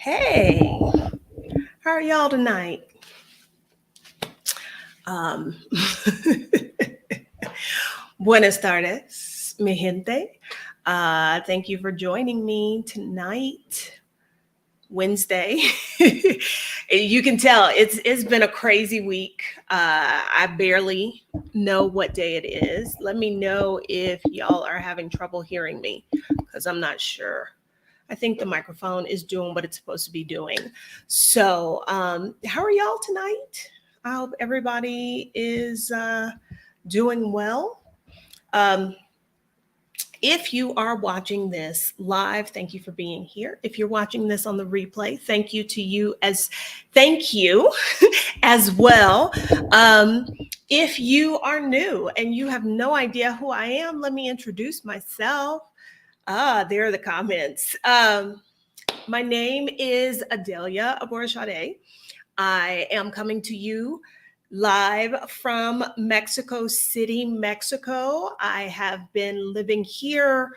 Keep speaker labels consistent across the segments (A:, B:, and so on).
A: Hey, how are y'all tonight? Um, Buenas tardes, mi gente. Thank you for joining me tonight, Wednesday. You can tell it's been a crazy week. I barely know what day it is. Let me know if y'all are having trouble hearing me because I'm not sure. I think the microphone is doing what it's supposed to be doing. So, how are y'all tonight? I hope everybody is doing well. Um, if you are watching this live, thank you for being here. If you're watching this on the replay, thank you as well. If you are new and you have no idea who I am, let me introduce myself. There are the comments. My name is Adelia Aborashade. I am coming to you live from Mexico City, Mexico. I have been living here.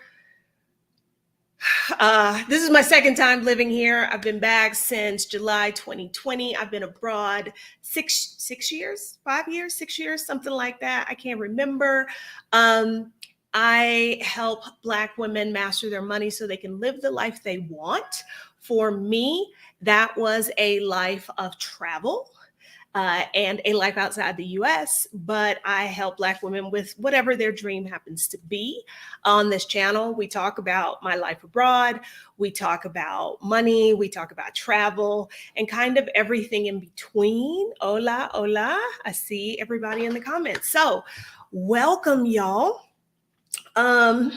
A: This is my second time living here. I've been back since July 2020. I've been abroad 6 years, 5 years, 6 years, something like that. I can't remember. I help Black women master their money so they can live the life they want. For me, that was a life of travel. And a life outside the US, but I help Black women with whatever their dream happens to be. On this channel, we talk about my life abroad, we talk about money, we talk about travel, and kind of everything in between. Hola, hola. I see everybody in the comments. So, welcome, y'all. I'm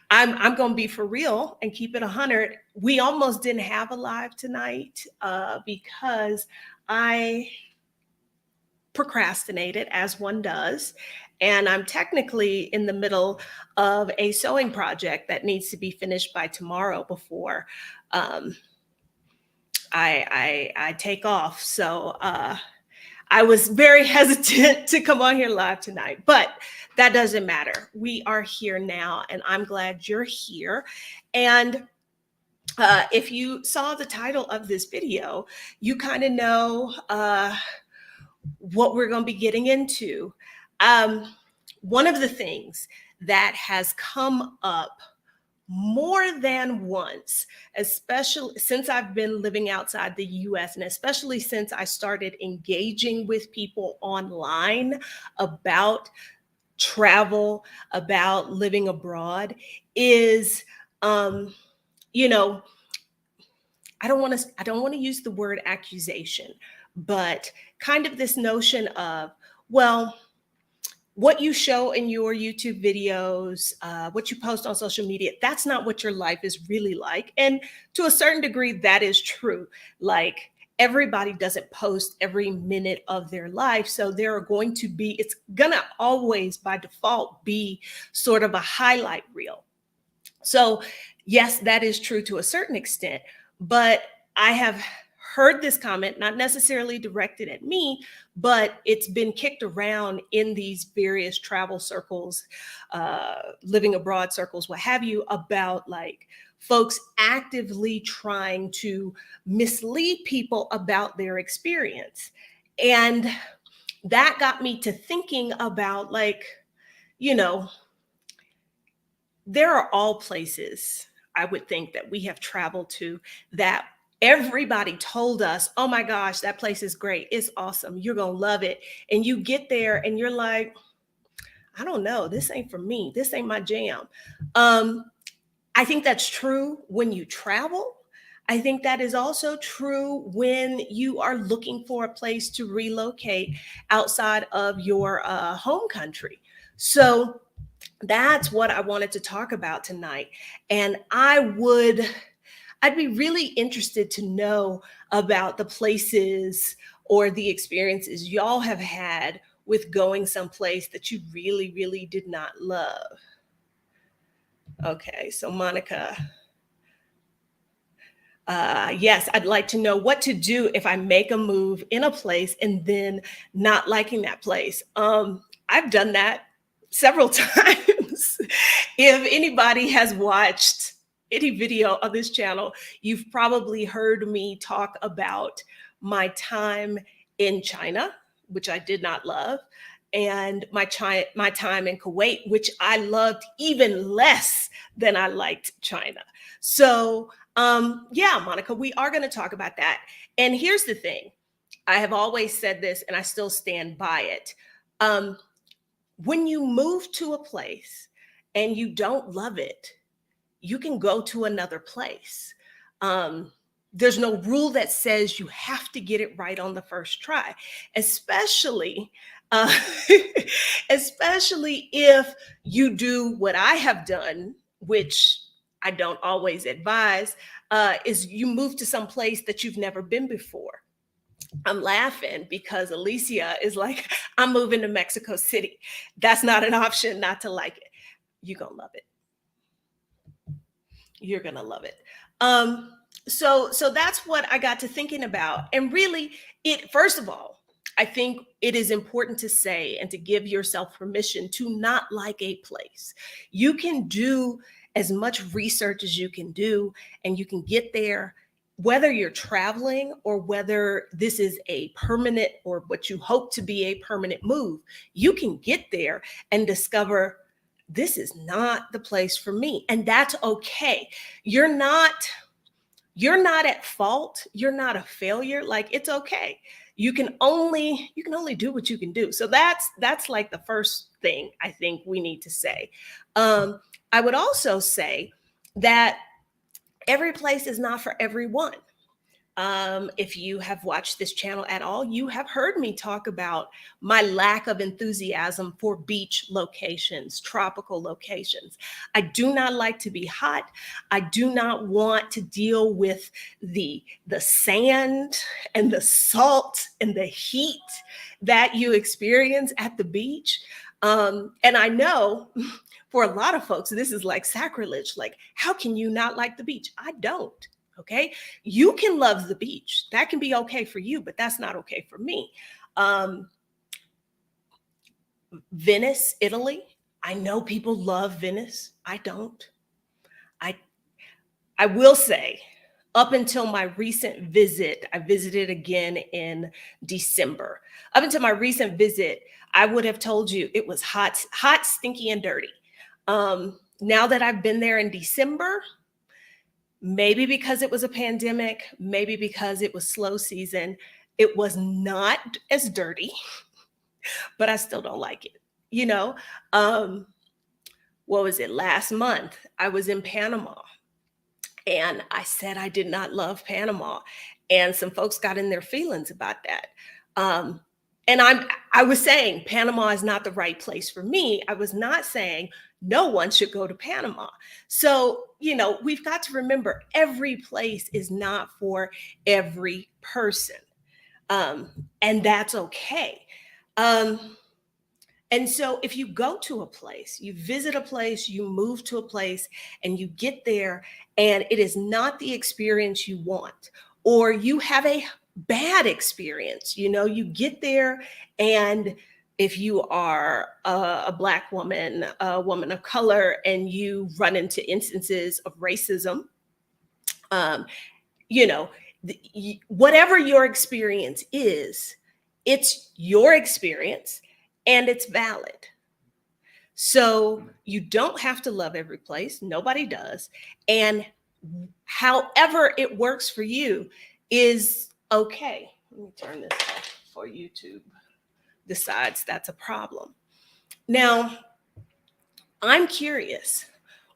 A: gonna be for real and keep it 100. We almost didn't have a live tonight because I procrastinated, as one does, and I'm technically in the middle of a sewing project that needs to be finished by tomorrow before I take off. So I was very hesitant to come on here live tonight, but that doesn't matter. We are here now, and I'm glad you're here. And if you saw the title of this video, you kind of know what we're going to be getting into. One of the things that has come up more than once, especially since I've been living outside the US, and especially since I started engaging with people online about travel, about living abroad, is you know, I don't want to use the word accusation, but kind of this notion of, well, what you show in your YouTube videos, what you post on social media, that's not what your life is really like. And to a certain degree, that is true. Like, everybody doesn't post every minute of their life. So there are going to be, it's gonna always by default be sort of a highlight reel. So yes, that is true to a certain extent, but I have heard this comment, not necessarily directed at me, but it's been kicked around in these various travel circles, living abroad circles, what have you, about like folks actively trying to mislead people about their experience. And that got me to thinking about, like, you know, there are all places I would think that we have traveled to that everybody told us, oh my gosh, that place is great. It's awesome. You're going to love it. And you get there and you're like, I don't know. This ain't for me. This ain't my jam. I think that's true when you travel. I think that is also true when you are looking for a place to relocate outside of your home country. So that's what I wanted to talk about tonight. And I'd be really interested to know about the places or the experiences y'all have had with going someplace that you really, really did not love. Okay, so Monica. Yes, I'd like to know what to do if I make a move in a place and then not liking that place. I've done that several times. If anybody has watched any video on this channel, you've probably heard me talk about my time in China, which I did not love, and my time in Kuwait, which I loved even less than I liked China. So yeah, Monica, we are going to talk about that. And here's the thing. I have always said this and I still stand by it. When you move to a place and you don't love it, you can go to another place. There's no rule that says you have to get it right on the first try, especially uh, especially if you do what I have done, which I don't always advise, is you move to some place that you've never been before. I'm laughing because Alicia is like, I'm moving to Mexico City. That's not an option not to like it. You're gonna love it. You're gonna love it. So that's what I got to thinking about. And really, it first of all, I think it is important to say and to give yourself permission to not like a place. You can do as much research as you can do, and you can get there, whether you're traveling or whether this is a permanent or what you hope to be a permanent move. You can get there and discover this is not the place for me, and that's okay. You're not at fault. You're not a failure. Like, it's okay. You can only do what you can do. So that's like the first thing I think we need to say. I would also say that every place is not for everyone. If you have watched this channel at all, you have heard me talk about my lack of enthusiasm for beach locations, tropical locations. I do not like to be hot. I do not want to deal with the sand and the salt and the heat that you experience at the beach. And I know for a lot of folks, this is like sacrilege. Like, how can you not like the beach? I don't. Okay. You can love the beach. That can be okay for you, but that's not okay for me. Venice, Italy. I know people love Venice. I don't. I will say, up until my recent visit, I visited again in December. Up until my recent visit, I would have told you it was hot, stinky, and dirty. Now that I've been there in December, maybe because it was a pandemic, maybe because it was slow season, it was not as dirty, but I still don't like it. You know, what was it? Last month, I was in Panama and I said I did not love Panama. And some folks got in their feelings about that. And I was saying Panama is not the right place for me. I was not saying no one should go to Panama. So, we've got to remember every place is not for every person. And that's okay. And so if you go to a place, you visit a place, you move to a place, and you get there and it is not the experience you want, or you have a bad experience, you get there, and if you are a Black woman, a woman of color, and you run into instances of racism, whatever your experience is, it's your experience and it's valid. So you don't have to love every place. Nobody does. And however it works for you is okay. Let me turn this off before YouTube decides that's a problem. Now, I'm curious,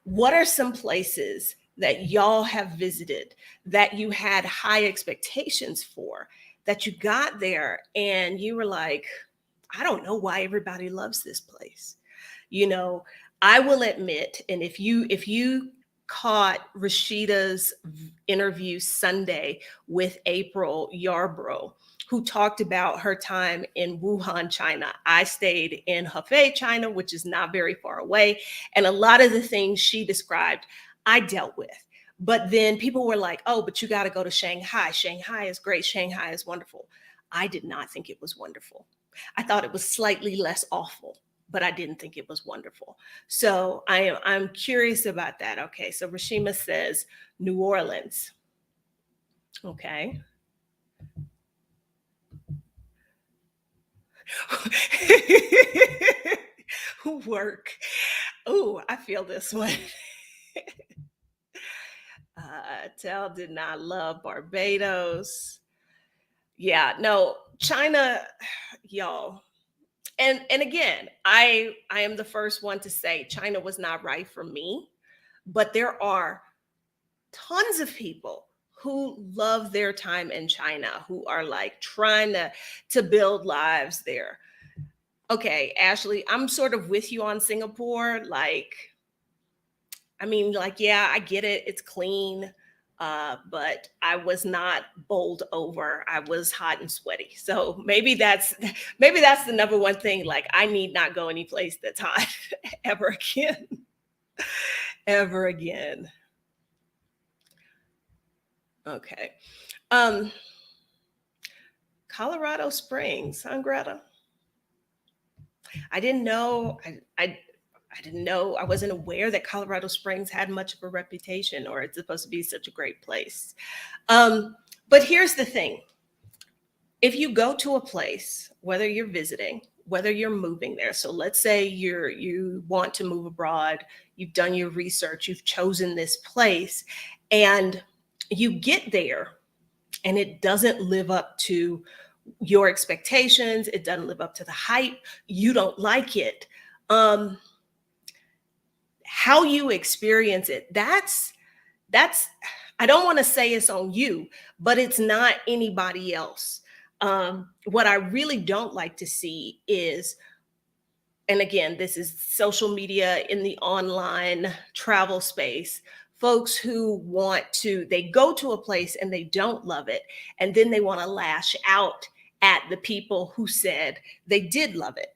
A: what are some places that y'all have visited that you had high expectations for, that you got there and you were like, I don't know why everybody loves this place? I will admit, and if you caught Rashida's interview Sunday with April Yarbrough, who talked about her time in Wuhan, China. I stayed in Hefei, China, which is not very far away. And a lot of the things she described, I dealt with. But then people were like, oh, but you got to go to Shanghai. Shanghai is great. Shanghai is wonderful. I did not think it was wonderful. I thought it was slightly less awful, but I didn't think it was wonderful. So I'm curious about that. Okay, so Rashima says New Orleans. Okay. Work. Oh, I feel this one. Tell did not love Barbados. Yeah, no, China, y'all. And again, I am the first one to say China was not right for me, but there are tons of people who love their time in China, who are like trying to build lives there. Okay, Ashley, I'm sort of with you on Singapore. Like, I mean, like, yeah, I get it. It's clean. But I was not bowled over. I was hot and sweaty. So maybe that's the number one thing. Like, I need not go any place that's hot ever again. Ever again. Okay. Um, Colorado Springs, huh, Greta? I didn't know. I didn't know. I wasn't aware that Colorado Springs had much of a reputation, or it's supposed to be such a great place. But here's the thing: if you go to a place, whether you're visiting, whether you're moving there, so let's say you want to move abroad, you've done your research, you've chosen this place, and you get there, and it doesn't live up to your expectations, it doesn't live up to the hype, you don't like it. How you experience it, that's I don't want to say it's on you, but it's not anybody else. What I really don't like to see is, and again, this is social media in the online travel space, folks who they go to a place and they don't love it, and then they want to lash out at the people who said they did love it.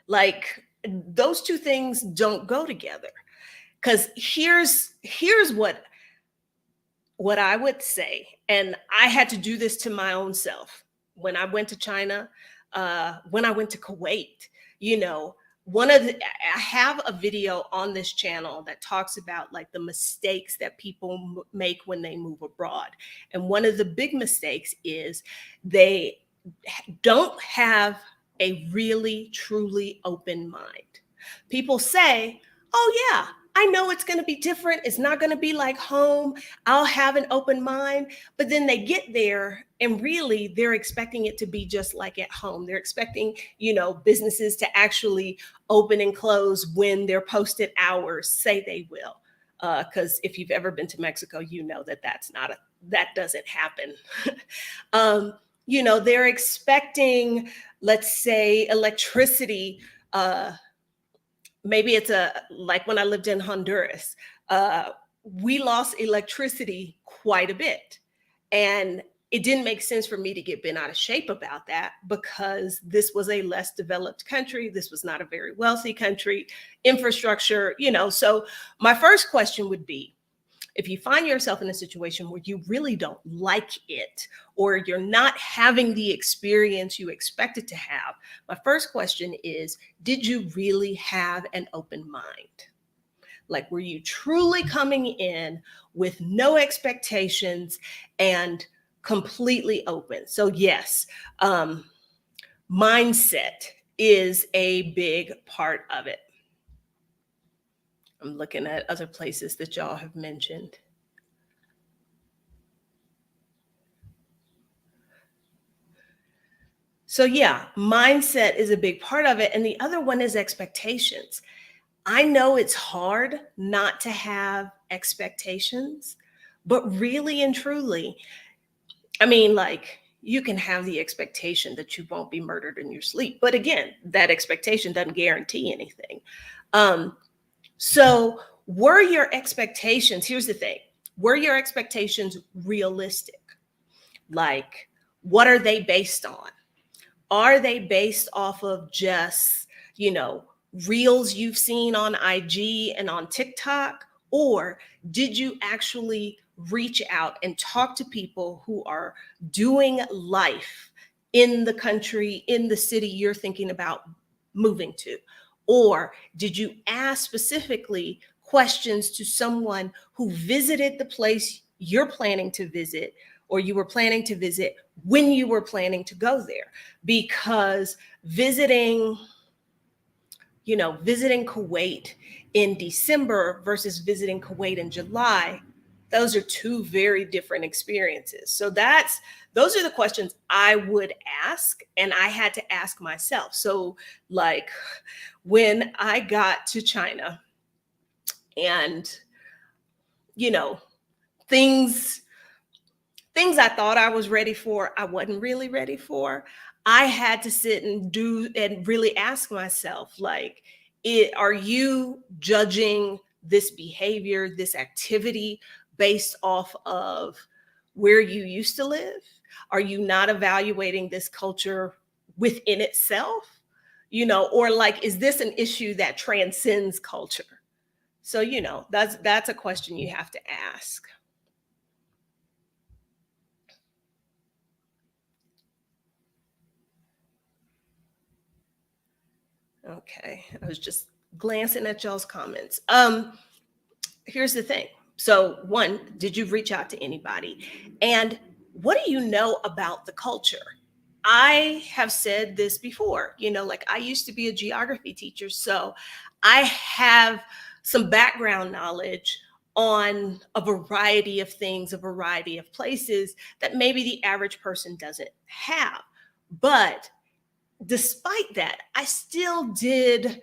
A: Like, those two things don't go together. Because here's what I would say, and I had to do this to my own self when I went to China, when I went to Kuwait. You know, I have a video on this channel that talks about like the mistakes that people make when they move abroad, and one of the big mistakes is they don't have a really truly open mind. People say, oh yeah, I know it's going to be different. It's not going to be like home. I'll have an open mind. But then they get there and really they're expecting it to be just like at home. They're expecting, businesses to actually open and close when their posted hours say they will. Because if you've ever been to Mexico, you know that that doesn't happen. They're expecting, let's say, electricity. Maybe it's like when I lived in Honduras, we lost electricity quite a bit. And it didn't make sense for me to get bent out of shape about that, because this was a less developed country. This was not a very wealthy country, infrastructure, So my first question would be, if you find yourself in a situation where you really don't like it, or you're not having the experience you expected to have, my first question is, did you really have an open mind? Like, were you truly coming in with no expectations and completely open? So yes, mindset is a big part of it. I'm looking at other places that y'all have mentioned. So yeah, mindset is a big part of it. And the other one is expectations. I know it's hard not to have expectations, but really and truly, I mean, like, you can have the expectation that you won't be murdered in your sleep. But again, that expectation doesn't guarantee anything. So were your expectations, here's the thing, were your expectations realistic? Like, what are they based on? Are they based off of just, reels you've seen on IG and on TikTok? Or did you actually reach out and talk to people who are doing life in the country, in the city you're thinking about moving to? Or did you ask specifically questions to someone who visited the place you're planning to visit, or you were planning to visit when you were planning to go there? Because visiting Kuwait in December versus visiting Kuwait in July, those are two very different experiences. So those are the questions I would ask, and I had to ask myself. So like when I got to China, and you know, things I thought I was ready for, I wasn't really ready for. I had to sit and really ask myself, like, are you judging this behavior, this activity based off of where you used to live? Are you not evaluating this culture within itself? Or like, is this an issue that transcends culture? So, that's a question you have to ask. Okay, I was just glancing at y'all's comments. Here's the thing. So, one, did you reach out to anybody? And what do you know about the culture? I have said this before, like I used to be a geography teacher, so I have some background knowledge on a variety of things, a variety of places that maybe the average person doesn't have. But despite that, I still did,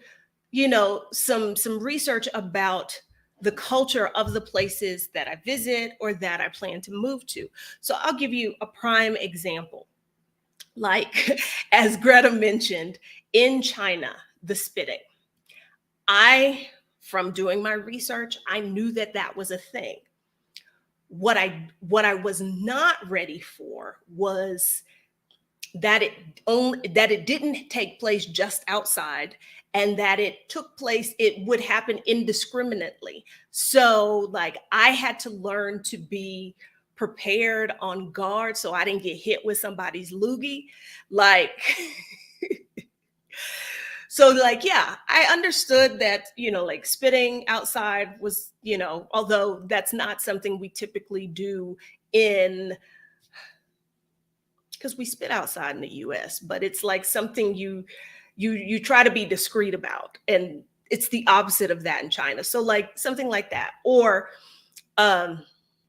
A: some research about the culture of the places that I visit or that I plan to move to. So I'll give you a prime example. Like, as Greta mentioned, in China, the spitting. From doing my research, I knew that that was a thing. What I was not ready for was that it didn't take place just outside, and that it would happen indiscriminately. So like I had to learn to be prepared, on guard, so I didn't get hit with somebody's loogie. Like so like, yeah, I understood that, like spitting outside was, although that's not something we typically do because we spit outside in the US, but it's like something you try to be discreet about, and it's the opposite of that in China. So like something like that, or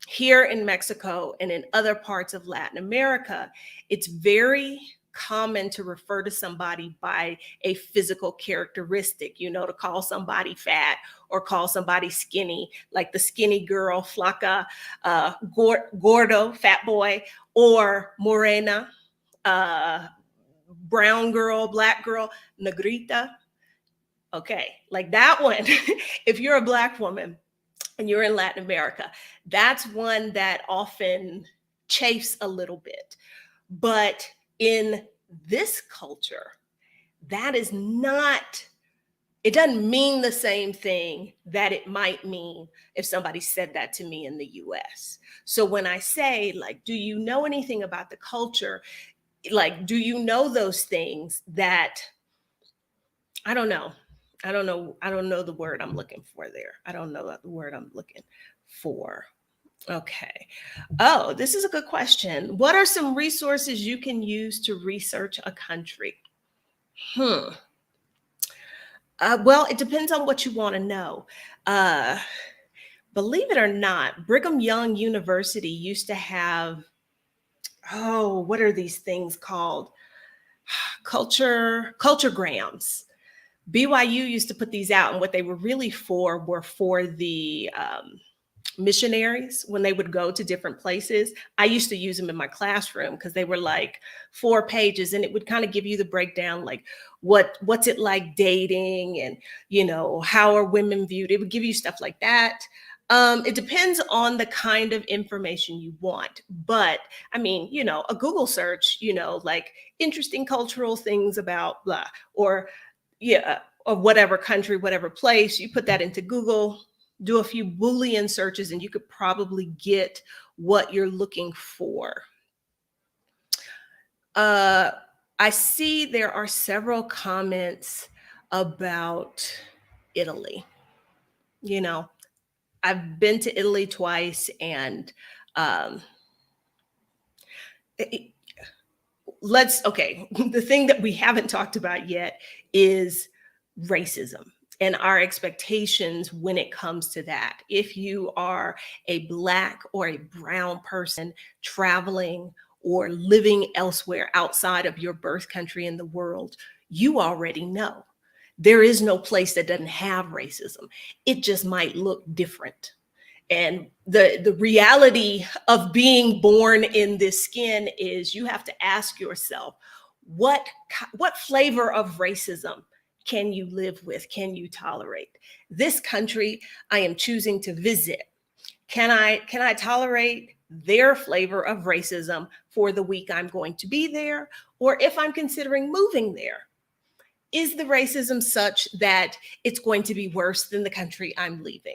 A: here in Mexico and in other parts of Latin America, it's very common to refer to somebody by a physical characteristic, to call somebody fat or call somebody skinny, like the skinny girl, flaca, gordo, fat boy, or morena, brown girl, black girl, negrita. Okay, like that one. If you're a Black woman and you're in Latin America, that's one that often chafes a little bit. But in this culture, that is not, it doesn't mean the same thing that it might mean if somebody said that to me in the US. So when I say, like, do you know anything about the culture? Like, do you know those things that, I don't know. I don't know the word I'm looking for there. I don't know the word I'm looking for. Okay. Oh, this is a good question. What are some resources you can use to research a country? Well, it depends on what you want to know. Uh, Believe it or not, Brigham Young University used to have, oh, what are these things called? Culturegrams. BYU used to put these out, and what they were really for were for the missionaries when they would go to different places. I used to use them in my classroom because they were like 4 pages, and it would kind of give you the breakdown, like what's it like dating, and how are women viewed. It would give you stuff like that. It depends on the kind of information you want, but I mean, a Google search, like interesting cultural things about blah, or yeah, of whatever country, whatever place, you put that into Google, do a few Boolean searches, and you could probably get what you're looking for. I see there are several comments about Italy. You know, I've been to Italy twice, and um, it- okay, the thing that we haven't talked about yet is racism and our expectations when it comes to that. If you are a Black or a brown person traveling or living elsewhere outside of your birth country in the world, you already know there is no place that doesn't have racism. It just might look different. And the reality of being born in this skin is you have to ask yourself, what flavor of racism can you live with? Can you tolerate? This country I am choosing to visit, can I tolerate their flavor of racism for the week I'm going to be there? Or if I'm considering moving there, is the racism such that it's going to be worse than the country I'm leaving?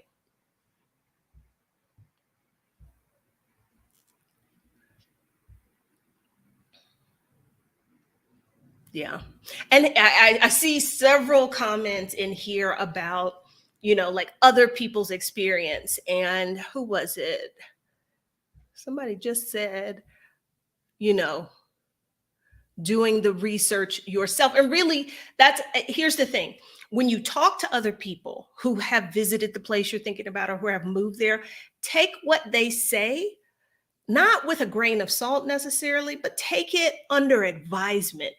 A: Yeah. And I see several comments in here about, like other people's experience. And who was it? Somebody just said, you know, doing the research yourself. And really, here's the thing. When you talk to other people who have visited the place you're thinking about or who have moved there, take what they say, not with a grain of salt necessarily, but take it under advisement.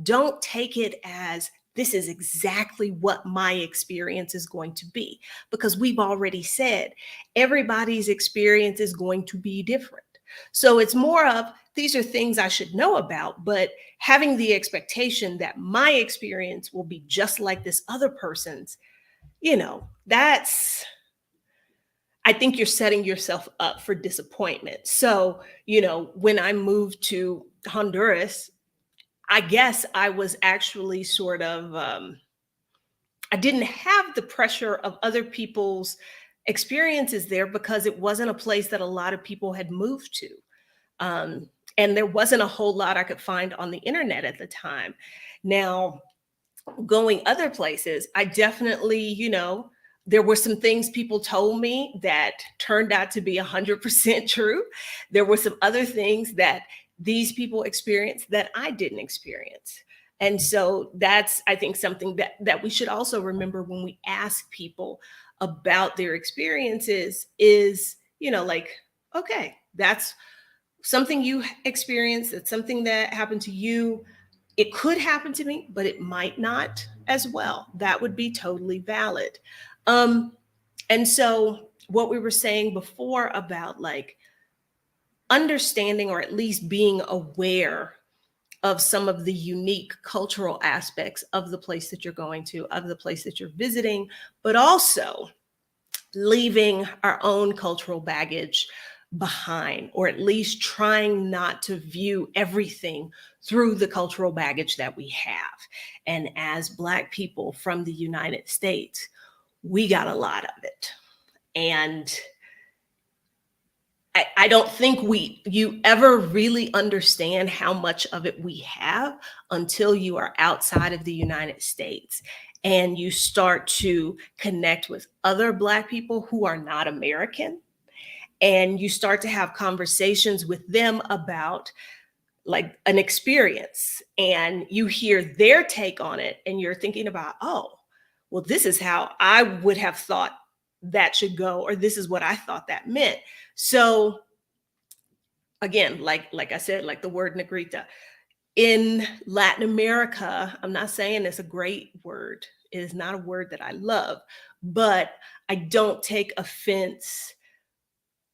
A: Don't take it as this is exactly what my experience is going to be, because we've already said everybody's experience is going to be different. So it's more of these are things I should know about, but having the expectation that my experience will be just like this other person's, that's I think you're setting yourself up for disappointment. So, when I moved to Honduras, I guess I was actually sort of, I didn't have the pressure of other people's experiences there because it wasn't a place that a lot of people had moved to. And there wasn't a whole lot I could find on the internet at the time. Now, going other places, I definitely, there were some things people told me that turned out to be 100% true. There were some other things that these people experienced that I didn't experience. And so that's, I think, something that we should also remember when we ask people about their experiences is, like, okay, that's something you experienced, it's something that happened to you. It could happen to me, but it might not as well. That would be totally valid. Um, and so, what we were saying before about like understanding or at least being aware of some of the unique cultural aspects of the place that you're going to, of the place that you're visiting, but also leaving our own cultural baggage behind, or at least trying not to view everything through the cultural baggage that we have. And as Black people from the United States, we got a lot of it. And I don't think you ever really understand how much of it we have until you are outside of the United States and you start to connect with other Black people who are not American, and you start to have conversations with them about like an experience, and you hear their take on it, and you're thinking about, oh, well, this is how I would have thought that should go, or this is what I thought that meant. So again, like I said, like the word negrita in Latin America, I'm not saying it's a great word. It is not a word that I love, but I don't take offense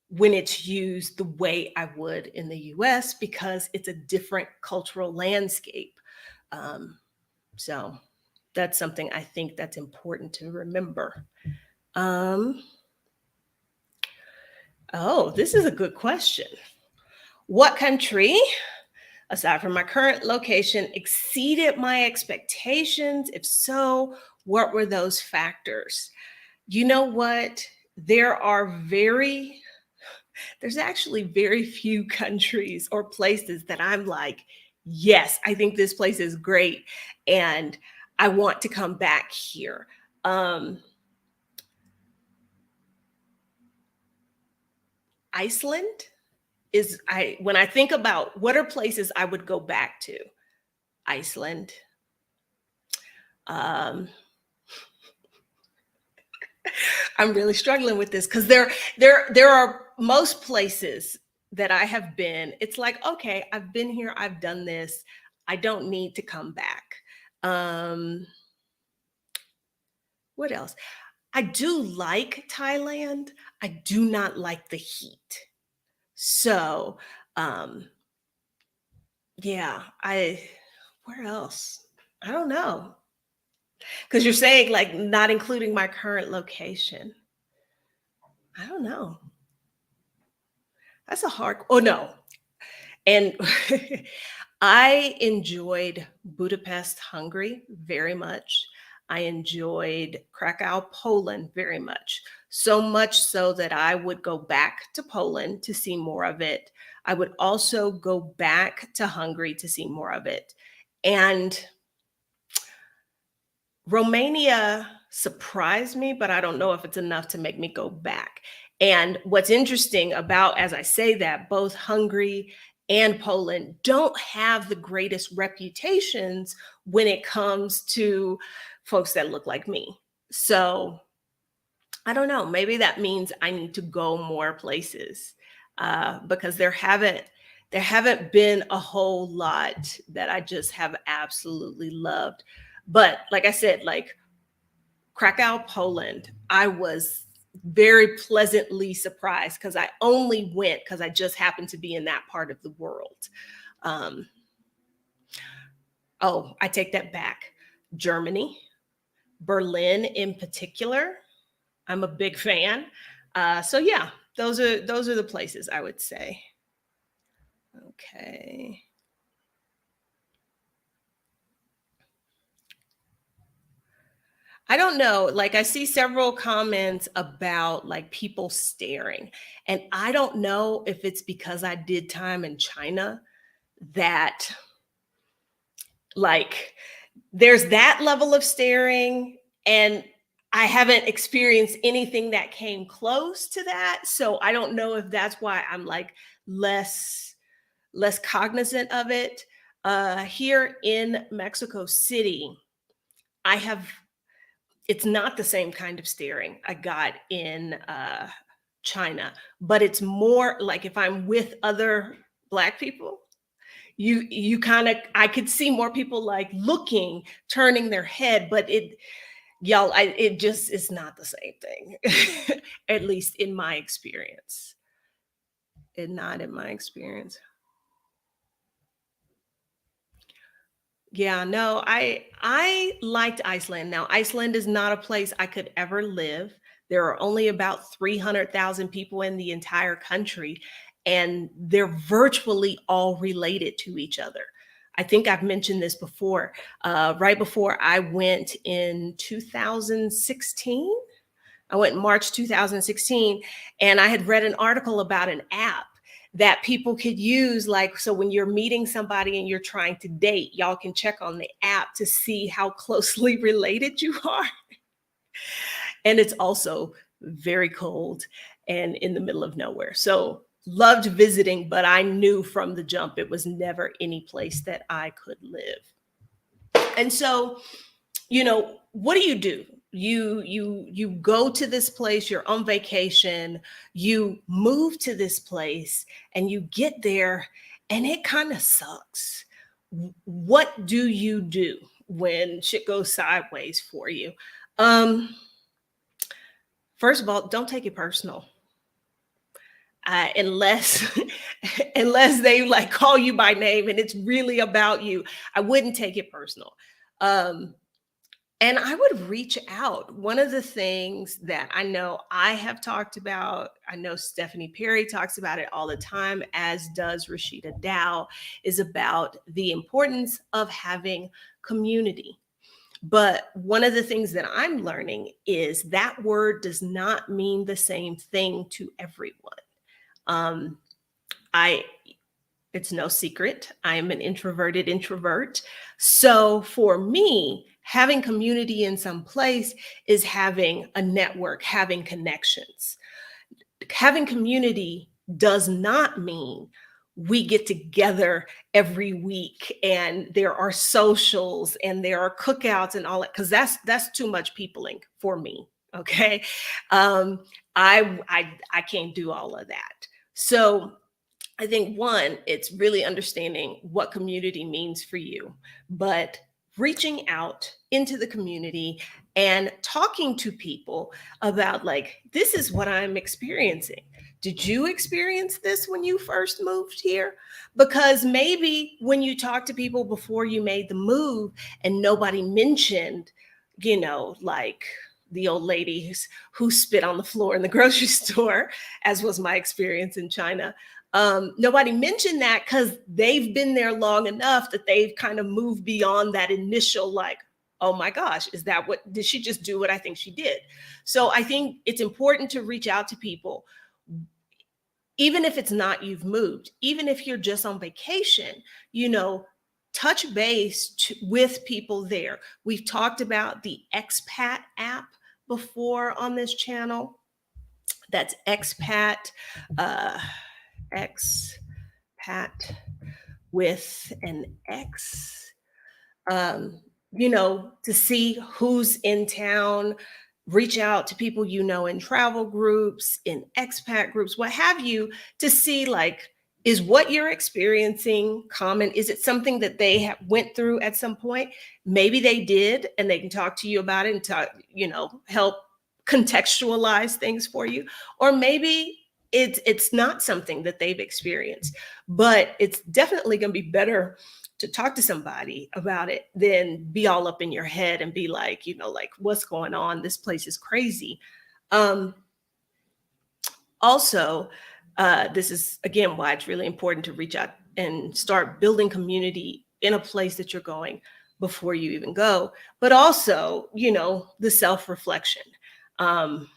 A: when it's used the way I would in the US because it's a different cultural landscape. Um, so that's something I think that's important to remember. Um, oh, this is a good question. What country, aside from my current location, exceeded my expectations? If so, what were those factors? You know what? There's actually very few countries or places that I'm like, yes, I think this place is great. And I want to come back here. Iceland when I think about what are places I would go back to, Iceland. Um, I'm really struggling with this because there are most places that I have been. It's like, okay, I've been here, I've done this. I don't need to come back. Um, what else? I do like Thailand. I do not like the heat. So, um, yeah, where else? I don't know. Because you're saying like not including my current location. I don't know. That's a hard, oh no. And I enjoyed Budapest, Hungary very much. I enjoyed Krakow, Poland very much. So much so that I would go back to Poland to see more of it. I would also go back to Hungary to see more of it. And Romania surprised me, but I don't know if it's enough to make me go back. And what's interesting about, as I say that, both Hungary and Poland don't have the greatest reputations when it comes to folks that look like me. So I don't know. Maybe that means I need to go more places because there haven't been a whole lot that I just have absolutely loved. But like I said, like Krakow, Poland, I was very pleasantly surprised because I only went because I just happened to be in that part of the world. Um, oh, I take that back. Germany, Berlin in particular, I'm a big fan. So yeah, those are the places I would say. Okay. I don't know. Like I see several comments about like people staring. And I don't know if it's because I did time in China that like there's that level of staring and I haven't experienced anything that came close to that. So I don't know if that's why I'm like less cognizant of it. Here in Mexico City, I have it's not the same kind of staring I got in China, but it's more like if I'm with other Black people, you kind of I could see more people like looking, turning their head, but it just is not the same thing, at least in my experience. Not in my experience. Yeah, no, I liked Iceland. Now, Iceland is not a place I could ever live. There are only about 300,000 people in the entire country, and they're virtually all related to each other. I think I've mentioned this before. Right before I went in 2016, I went in March 2016, and I had read an article about an app that people could use. Like, so when you're meeting somebody and you're trying to date, y'all can check on the app to see how closely related you are. And it's also very cold and in the middle of nowhere. So loved visiting, but I knew from the jump it was never any place that I could live. And so, what do? You go to this place, you're on vacation, you move to this place and you get there and it kind of sucks. What do you do when shit goes sideways for you? Um, First of all, don't take it personal. Unless unless they like call you by name and it's really about you, I wouldn't take it personal. Um, And I would reach out. One of the things that I know I have talked about, I know Stephanie Perry talks about it all the time, as does Rashida Dow, is about the importance of having community. But one of the things that I'm learning is that word does not mean the same thing to everyone. Um, I It's no secret. I am an introverted introvert. So for me, having community in some place is having a network, having connections. Having community does not mean we get together every week and there are socials and there are cookouts and all that, because that's too much peopling for me. Okay. um I can't do all of that. So I think one, it's really understanding what community means for you, but reaching out into the community and talking to people about, like, this is what I'm experiencing. Did you experience this when you first moved here? Because maybe when you talked to people before you made the move and nobody mentioned, like the old lady who spit on the floor in the grocery store, as was my experience in China. Nobody mentioned that because they've been there long enough that they've kind of moved beyond that initial, like, oh my gosh, is that what, did she just do what I think she did? So I think it's important to reach out to people, even if it's not you've moved, even if you're just on vacation, touch base with people there. We've talked about the expat app before on this channel. That's expat, uh, expat with an X, to see who's in town, reach out to people in travel groups, in expat groups, what have you, to see, like, is what you're experiencing common? Is it something that they went through at some point? Maybe they did, and they can talk to you about it and help contextualize things for you. Or maybe it's not something that they've experienced, but it's definitely going to be better to talk to somebody about it than be all up in your head and be like, like, what's going on? This place is crazy. Also, this is again why it's really important to reach out and start building community in a place that you're going before you even go. But also, the self-reflection. I've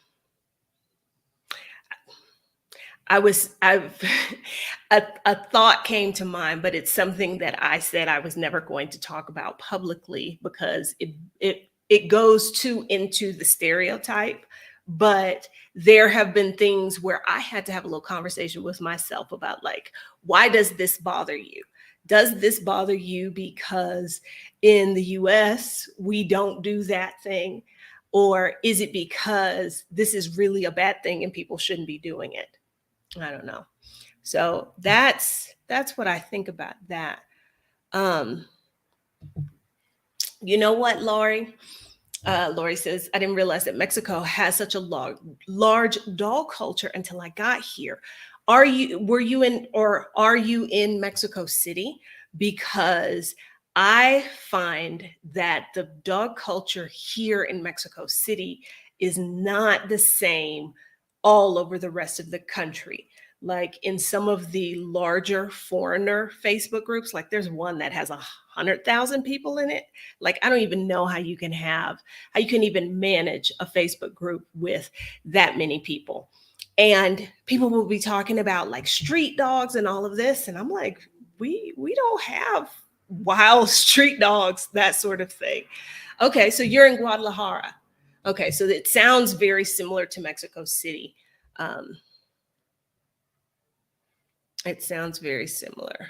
A: a thought came to mind, but it's something that I said I was never going to talk about publicly because it goes too into the stereotype. But there have been things where I had to have a little conversation with myself about, like, why does this bother you? Does this bother you because in the US we don't do that thing? Or is it because this is really a bad thing and people shouldn't be doing it? I don't know. So that's what I think about that. Um, you know what, Laurie? Laurie says, I didn't realize that Mexico has such a large dog culture until I got here. Are you in Mexico City? Because I find that the dog culture here in Mexico City is not the same all over the rest of the country. Like in some of the larger foreigner Facebook groups, like there's one that has 100,000 people in it. Like, I don't even know how you can even manage a Facebook group with that many people. And people will be talking about like street dogs and all of this. And I'm like, we don't have wild street dogs, that sort of thing. Okay, so you're in Guadalajara. Okay, so it sounds very similar to Mexico City. It sounds very similar.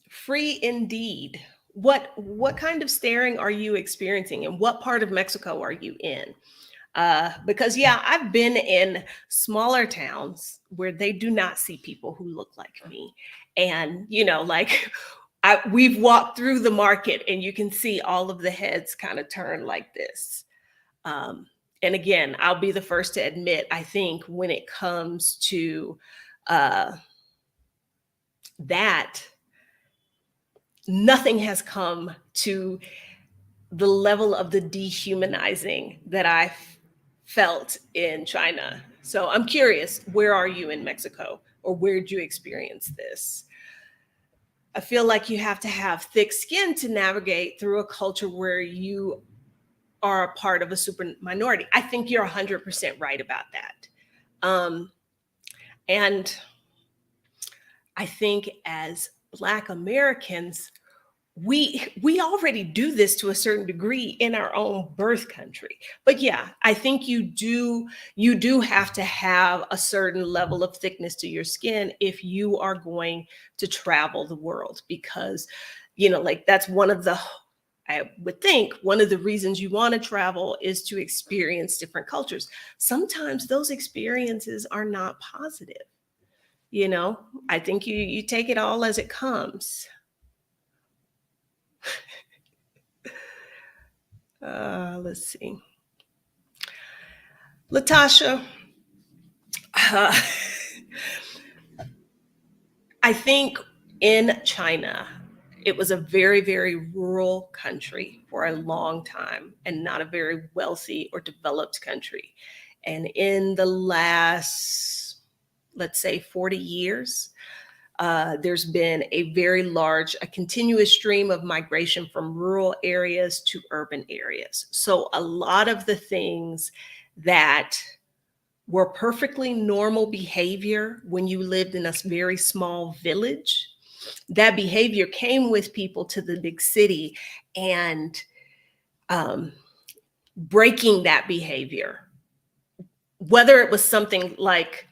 A: Free indeed. What kind of staring are you experiencing, and what part of Mexico are you in? Because yeah, I've been in smaller towns where they do not see people who look like me, and like we've walked through the market and you can see all of the heads kind of turn like this. And again, I'll be the first to admit, I think when it comes to that, nothing has come to the level of the dehumanizing that I felt in China. So I'm curious, where are you in Mexico, or where did you experience this? I feel like you have to have thick skin to navigate through a culture where you are a part of a super minority. I think you're 100% right about that. And I think as Black Americans, we already do this to a certain degree in our own birth country. But yeah, I think you do have to have a certain level of thickness to your skin if you are going to travel the world, because like that's one of the, I would think, one of the reasons you want to travel is to experience different cultures. Sometimes those experiences are not positive. I think you take it all as it comes. Let's see. Latasha, uh, I think in China, it was a very, very rural country for a long time and not a very wealthy or developed country. And in the last, let's say, 40 years, there's been a continuous stream of migration from rural areas to urban areas. So a lot of the things that were perfectly normal behavior when you lived in a very small village, that behavior came with people to the big city, and um, breaking that behavior, whether it was something like,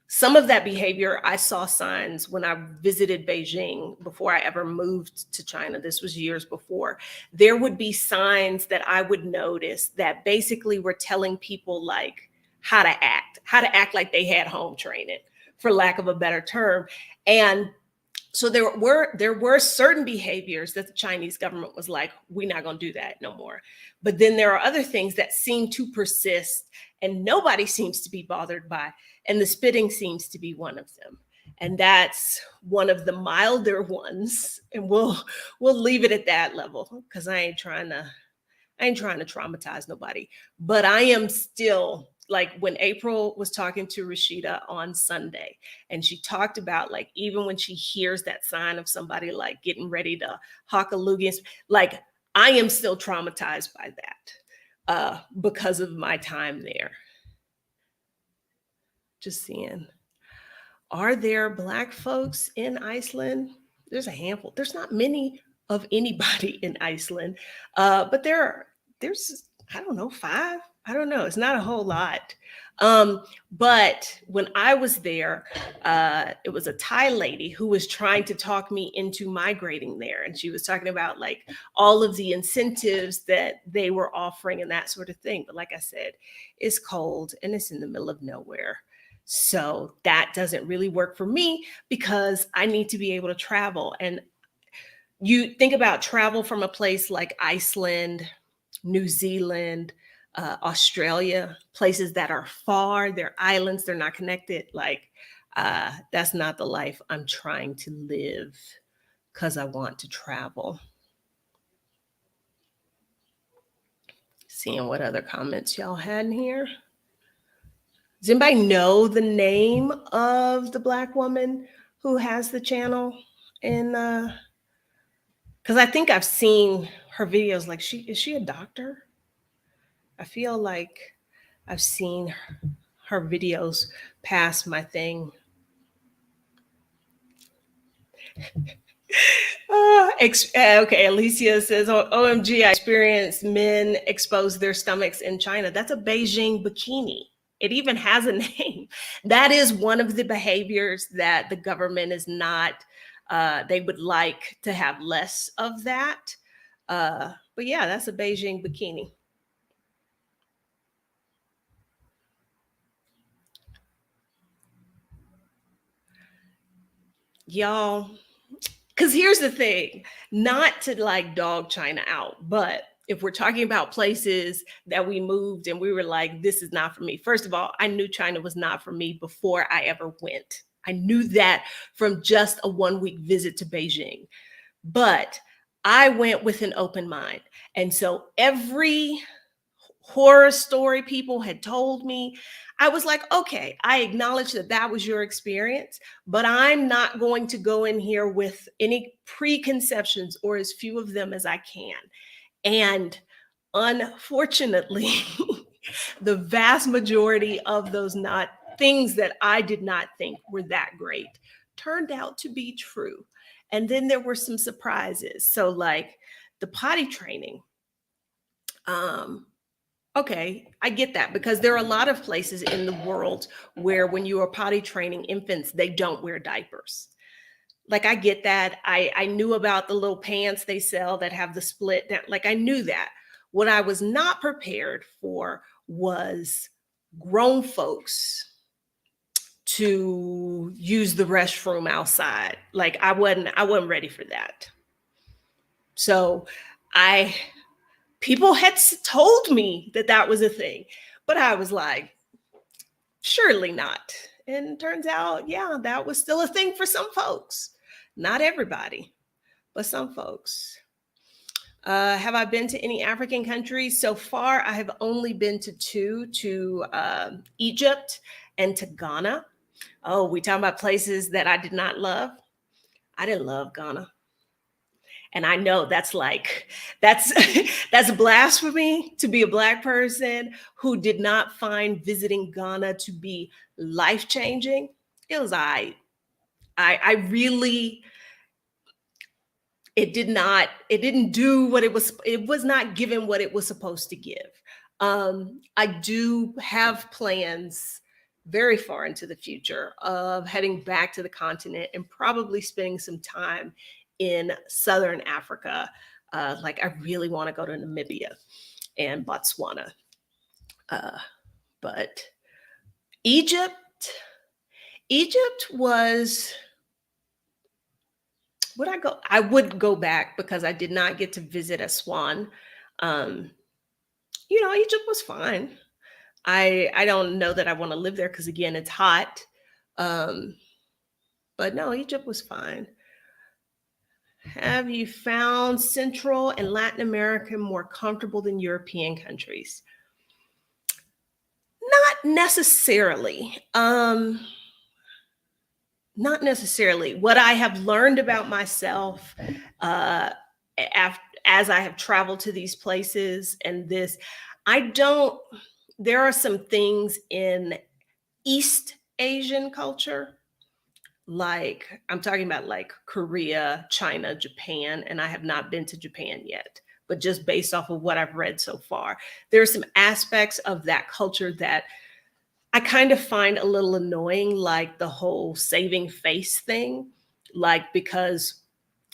A: some of that behavior, I saw signs when I visited Beijing before I ever moved to China. This was years before. There would be signs that I would notice that basically were telling people like how to act like they had home training, for lack of a better term. And so there were certain behaviors that the Chinese government was like, we're not going to do that no more. But then there are other things that seem to persist and nobody seems to be bothered by, and the spitting seems to be one of them. And that's one of the milder ones, and we'll leave it at that level, because I ain't trying to traumatize nobody. But I am still, like, when April was talking to Rashida on Sunday, and she talked about, like, even when she hears that sign of somebody like getting ready to hock a loogie, like, I am still traumatized by that because of my time there. Just seeing. Are there Black folks in Iceland? There's a handful. There's not many of anybody in Iceland, but there's, I don't know, 5. I don't know. It's not a whole lot. But when I was there, it was a Thai lady who was trying to talk me into migrating there. And she was talking about like all of the incentives that they were offering and that sort of thing. But like I said, it's cold and it's in the middle of nowhere. So that doesn't really work for me because I need to be able to travel. And you think about travel from a place like Iceland, New Zealand, Australia, places that are far, they're islands, they're not connected. Like, that's not the life I'm trying to live because I want to travel. Seeing what other comments y'all had in here. Does anybody know the name of the Black woman who has the channel? And because I think I've seen her videos. Like, is she a doctor? I feel like I've seen her videos pass my thing. Okay, Alicia says, OMG, I experienced men expose their stomachs in China. That's a Beijing bikini. It even has a name. That is one of the behaviors that the government is not, they would like to have less of that. But yeah, that's a Beijing bikini. Y'all, because here's the thing, not to like dog China out, but if we're talking about places that we moved and we were like, this is not for me. First of all, I knew China was not for me before I ever went. I knew that from just a 1-week visit to Beijing. But I went with an open mind. And so every horror story people had told me, I was like, okay, I acknowledge that that was your experience, but I'm not going to go in here with any preconceptions or as few of them as I can. And Unfortunately, the vast majority of those not things that I did not think were that great turned out to be true. And then there were some surprises. So like the potty training. Um, okay, I get that because there are a lot of places in the world where when you are potty training infants, they don't wear diapers. Like I get that. I knew about the little pants they sell that have the split down. Like I knew that. What I was not prepared for was grown folks to use the restroom outside. Like I wasn't ready for that. So I people had told me that that was a thing, but I was like, surely not. And turns out, yeah, that was still a thing for some folks. Not everybody, but some folks. Have I been to any African countries? So far, I have only been to two, to Egypt and to Ghana. Oh, we talking about places that I did not love. I didn't love Ghana. And I know that's like, that's that's blasphemy to be a Black person who did not find visiting Ghana to be life-changing. It was I really, it didn't do what it was not given what it was supposed to give. I do have plans very far into the future of heading back to the continent and probably spending some time in Southern Africa. Like I really want to go to Namibia and Botswana. But Egypt, Egypt was, would I go? I would go back because I did not get to visit Aswan. Um, Egypt was fine. I don't know that I want to live there because again, it's hot. Um, but no, Egypt was fine. Have you found Central and Latin America more comfortable than European countries? Not necessarily. Not necessarily. What I have learned about myself as I have traveled to these places and this, I don't, there are some things in East Asian culture, like I'm talking about like Korea, China, Japan, and I have not been to Japan yet, but just based off of what I've read so far, there are some aspects of that culture that I kind of find a little annoying, like the whole saving face thing. Like, because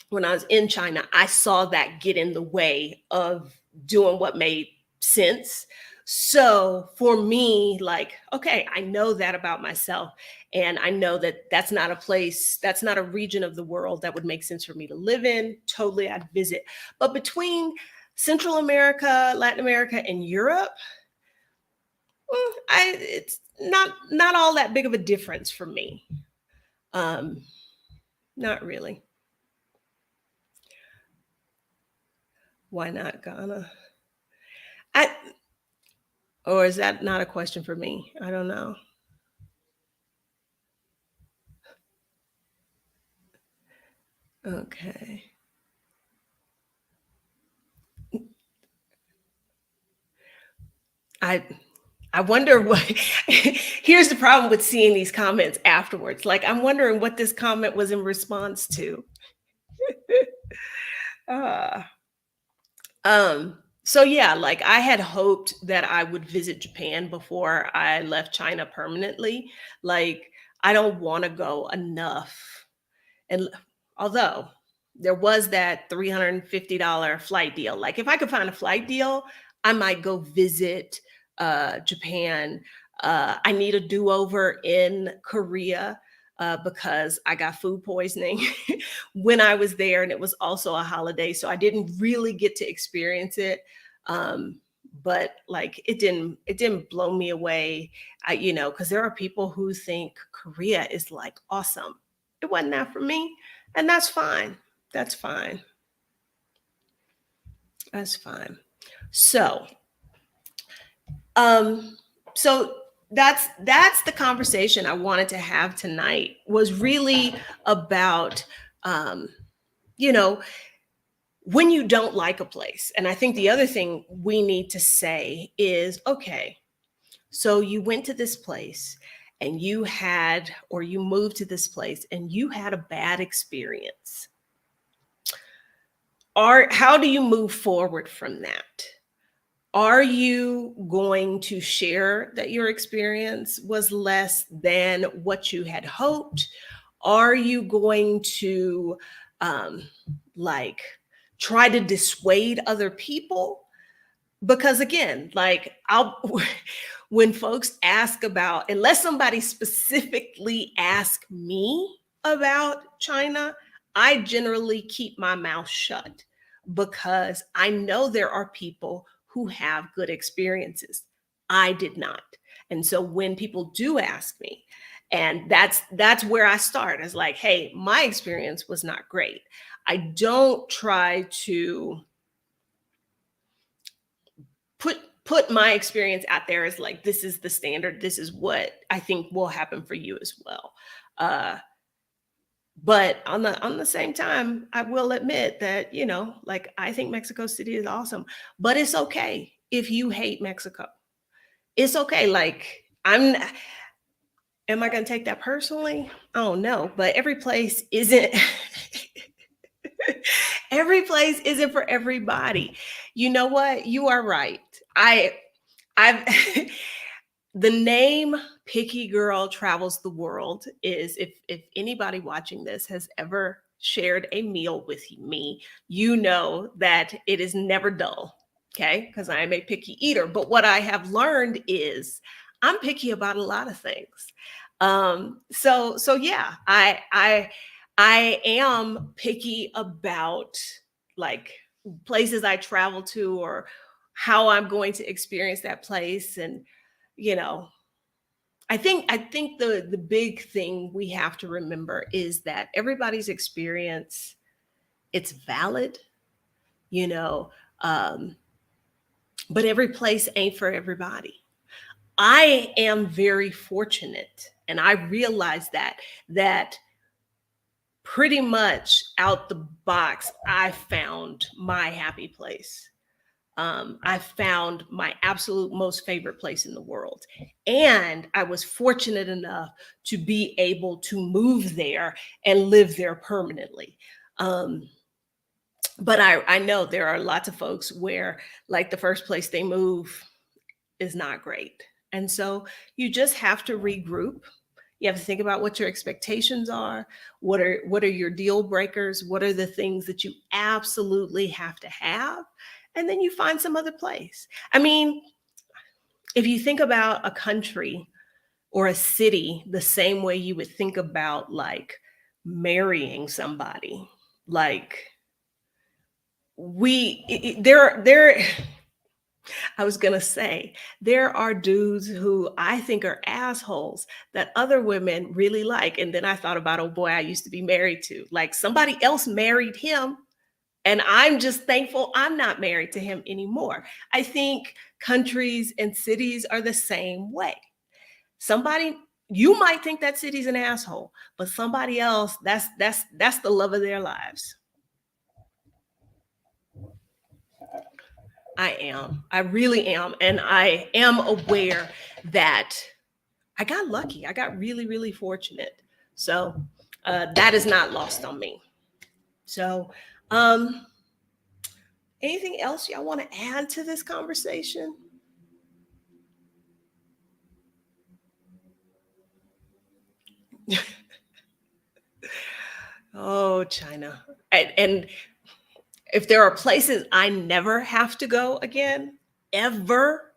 A: when I was in China, I saw that get in the way of doing what made sense. So for me, like, okay, I know that about myself. And I know that that's not a place, that's not a region of the world that would make sense for me to live in. Totally, I'd visit. But between Central America, Latin America, and Europe, it's not all that big of a difference for me. Not really. Why not Ghana? I or is that not a question for me? I don't know. Okay. I I wonder what here's the problem with seeing these comments afterwards. Like I'm wondering what this comment was in response to. uh, so yeah, like I had hoped that I would visit Japan before I left China permanently. Like I don't want to go enough. And although there was that $350 flight deal, like if I could find a flight deal, I might go visit Japan. I need a do-over in Korea because I got food poisoning when I was there, and it was also a holiday, so I didn't really get to experience it. But like it didn't blow me away. Because there are people who think Korea is like awesome. It wasn't that for me, and that's fine. That's fine. That's fine. So, um, so that's the conversation I wanted to have tonight. Was really about, um, you know, when you don't like a place. And I think the other thing we need to say is, okay, so you went to this place and you had, or you moved to this place and you had a bad experience. How do you move forward from that? Are you going to share that your experience was less than what you had hoped? Are you going to um, like try to dissuade other people? Because again, like when folks ask about, unless somebody specifically ask me about China, I generally keep my mouth shut because I know there are people who have good experiences. I did not. And so when people do ask me, and that's where I start, is like, hey, my experience was not great. I don't try to put my experience out there as like, this is the standard, this is what I think will happen for you as well. But on the same time, I will admit that, like, I think Mexico City is awesome, but it's okay if you hate Mexico. It's okay. Like, am I going to take that personally? Oh no, but every place isn't every place isn't for everybody. You know what? You are right. I've the name Picky Girl Travels the World is, if anybody watching this has ever shared a meal with me, you know that it is never dull. Okay, because I am a picky eater. But what I have learned is I'm picky about a lot of things. So yeah, I am picky about, like, places I travel to, or how I'm going to experience that place. And you know, I think the big thing we have to remember is that everybody's experience, it's valid, you know, um, but every place ain't for everybody. I am very fortunate, and I realize that pretty much out the box, I found my happy place. I found my absolute most favorite place in the world. And I was fortunate enough to be able to move there and live there permanently. Um, but I know there are lots of folks where, like, the first place they move is not great. And so you just have to regroup. You have to think about what your expectations are. What are your deal breakers? What are the things that you absolutely have to have? And then you find some other place. I mean, if you think about a country or a city the same way you would think about, like, marrying somebody, like, there I was going to say, there are dudes who I think are assholes that other women really like. And then I thought about, oh boy, I used to be married to. Like, somebody else married him. And I'm just thankful I'm not married to him anymore. I think countries and cities are the same way. Somebody, you might think that city's an asshole, but somebody else, that's the love of their lives. I am. I really am. And I am aware that I got lucky. I got really, really fortunate. So that is not lost on me. So, anything else y'all want to add to this conversation? Oh, China. And if there are places I never have to go again, ever,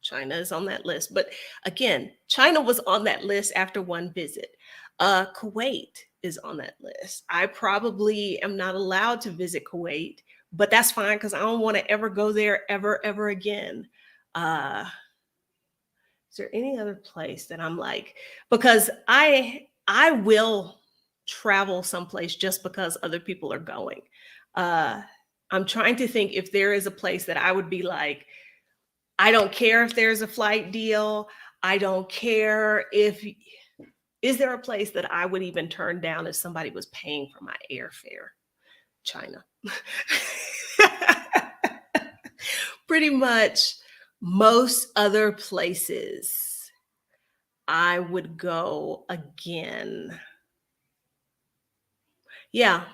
A: China is on that list. But again, China was on that list after one visit. Kuwait is on that list. I probably am not allowed to visit Kuwait, but that's fine because I don't want to ever go there ever again. Uh, is there any other place that I'm like, because I will travel someplace just because other people are going. Uh, I'm trying to think if there is a place that I would be like, I don't care if there's a flight deal. I don't care if, is there a place that I would even turn down if somebody was paying for my airfare? China. Pretty much most other places I would go again. Yeah,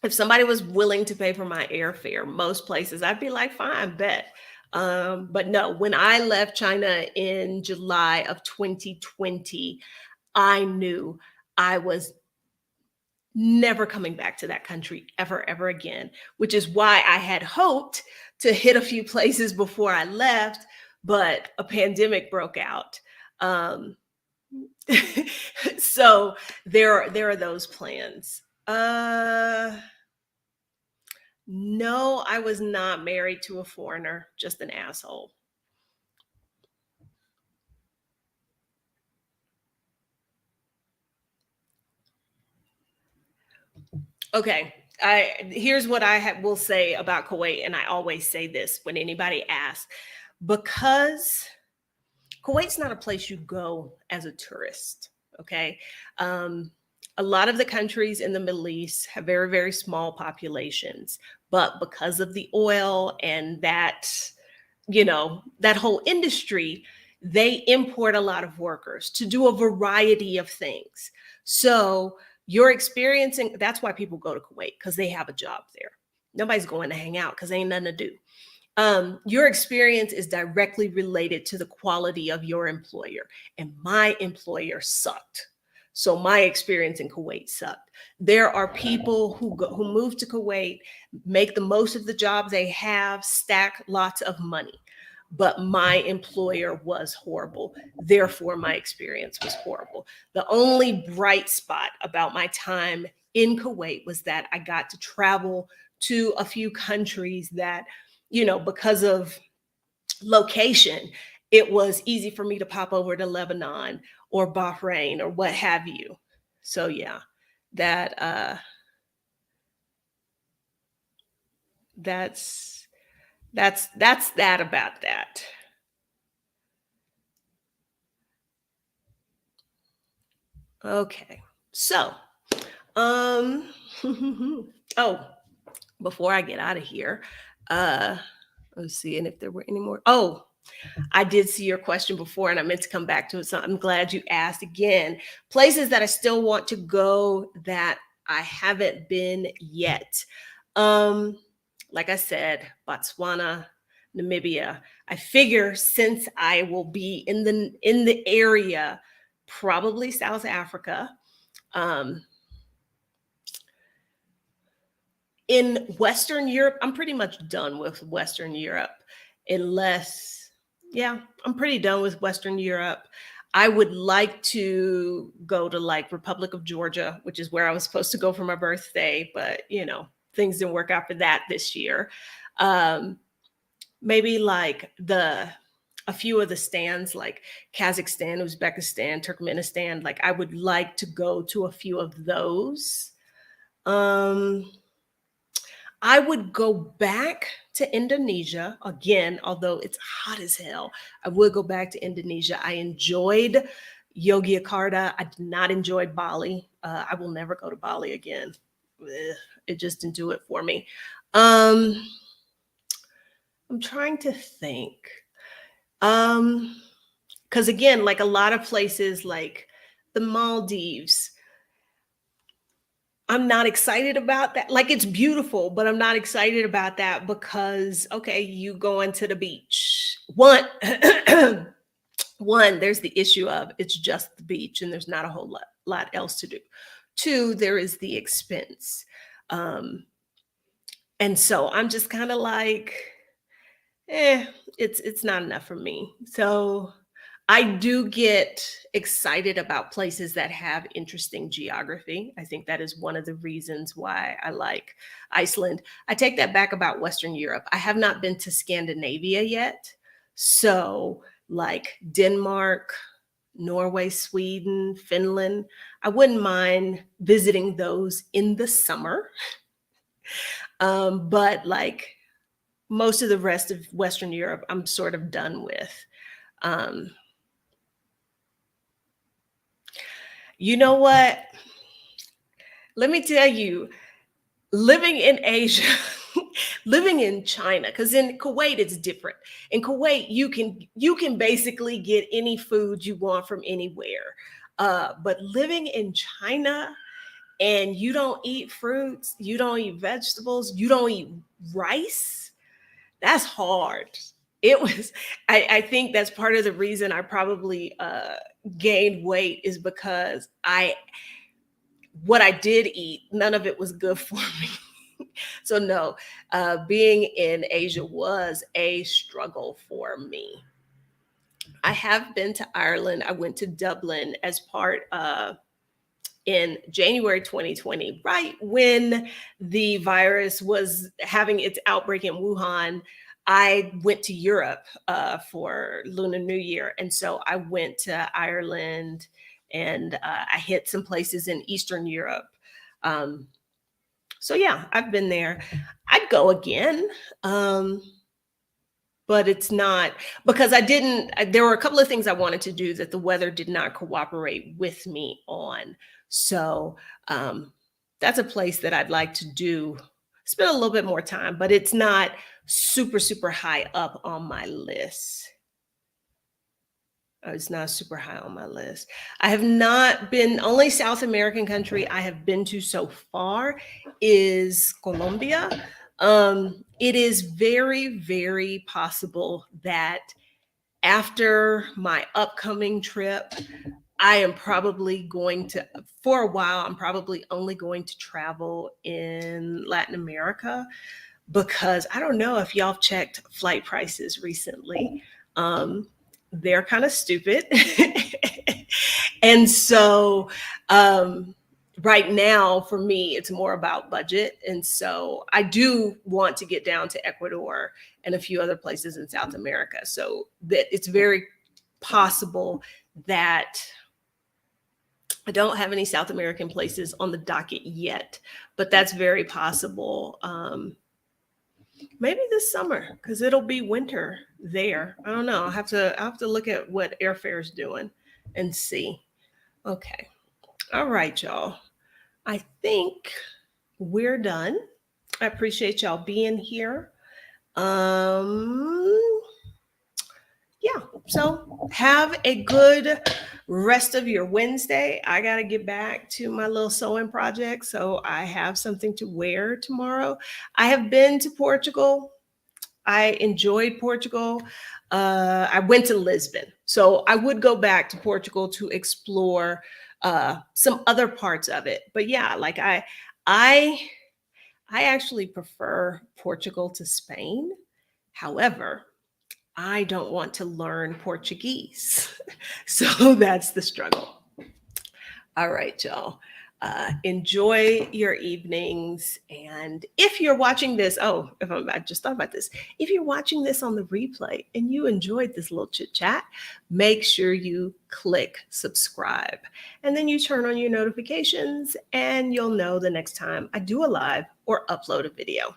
A: if somebody was willing to pay for my airfare, most places I'd be like, fine, bet. But no, when I left China in July of 2020, I knew I was never coming back to that country ever, ever again, which is why I had hoped to hit a few places before I left, but a pandemic broke out. Um, so there are those plans. No, I was not married to a foreigner, just an asshole. Okay. Here's what will say about Kuwait, and I always say this when anybody asks, because Kuwait's not a place you go as a tourist. Okay. Um, a lot of the countries in the Middle East have very, very small populations, but because of the oil and that whole industry, they import a lot of workers to do a variety of things. So you're experiencing that's why people go to Kuwait, because they have a job there. Nobody's going to hang out because ain't nothing to do. Your experience is directly related to the quality of your employer. And my employer sucked. So my experience in Kuwait sucked. There are people who move to Kuwait, make the most of the job they have, stack lots of money. But my employer was horrible. Therefore, my experience was horrible. The only bright spot about my time in Kuwait was that I got to travel to a few countries that, because of location, it was easy for me to pop over to Lebanon or Bahrain or what have you. So yeah, that that's that's that about that. Okay. So, um oh, before I get out of here, uh let's see, and if there were any more. Oh, I did see your question before and I meant to come back to it. So I'm glad you asked again. Places that I still want to go that I haven't been yet. Um, like I said, Botswana, Namibia. I figure since I will be in the area, probably South Africa. Um, in Western Europe, I'm pretty much done with Western Europe, unless, yeah, I'm pretty done with Western Europe. I would like to go to like Republic of Georgia, which is where I was supposed to go for my birthday, but things didn't work out for that this year. Um, maybe like a few of the stands like Kazakhstan, Uzbekistan, Turkmenistan. Like I would like to go to a few of those. Um, I would go back to Indonesia again, although it's hot as hell. I would go back to Indonesia. I enjoyed Yogyakarta. I did not enjoy Bali. I will never go to Bali again. Ugh, it just didn't do it for me. Um, I'm trying to think. Because again, like a lot of places like the Maldives, I'm not excited about that. Like it's beautiful, but I'm not excited about that because okay, you going to the beach. One, there's the issue of it's just the beach and there's not a whole lot else to do. Two, there is the expense. Um, and so I'm just kind of like, eh, it's not enough for me. So I do get excited about places that have interesting geography. I think that is one of the reasons why I like Iceland. I take that back about Western Europe. I have not been to Scandinavia yet. So, like Denmark, Norway, Sweden, Finland, I wouldn't mind visiting those in the summer. But like most of the rest of Western Europe, I'm sort of done with. Um, you know what? Let me tell you, living in Asia, living in China, because in Kuwait it's different. In Kuwait, you can basically get any food you want from anywhere. But living in China and you don't eat fruits, you don't eat vegetables, you don't eat rice, that's hard. It was, I think that's part of the reason I probably gained weight is because what I did eat, none of it was good for me. So no, being in Asia was a struggle for me. I have been to Ireland. I went to Dublin as part in January 2020, right when the virus was having its outbreak in Wuhan. I went to Europe for Lunar New Year. And so I went to Ireland and I hit some places in Eastern Europe. Um, so yeah, I've been there. I'd go again. But it's not because there were a couple of things I wanted to do that the weather did not cooperate with me on. So that's a place that I'd like to do, spend a little bit more time, but it's not super, super high up on my list. It's not super high on my list. I have not been, only South American country I have been to so far is Colombia. It is very, very possible that after my upcoming trip, I am probably going to, for a while, I'm probably only going to travel in Latin America because I don't know if y'all checked flight prices recently. They're kind of stupid. And so right now for me, it's more about budget. And so I do want to get down to Ecuador and a few other places in South America. So that it's very possible that I don't have any South American places on the docket yet, but that's very possible. Maybe this summer because it'll be winter there. I don't know. I have to look at what airfare is doing and see. Okay. All right, y'all. I think we're done. I appreciate y'all being here. Yeah. So have a good rest of your Wednesday. I got to get back to my little sewing project. So I have something to wear tomorrow. I have been to Portugal. I enjoyed Portugal. I went to Lisbon. So I would go back to Portugal to explore some other parts of it. But yeah, like I actually prefer Portugal to Spain. However, I don't want to learn Portuguese. So that's the struggle. All right, y'all. Enjoy your evenings. And if you're watching this, I just thought about this. If you're watching this on the replay and you enjoyed this little chit chat, make sure you click subscribe. And then you turn on your notifications and you'll know the next time I do a live or upload a video.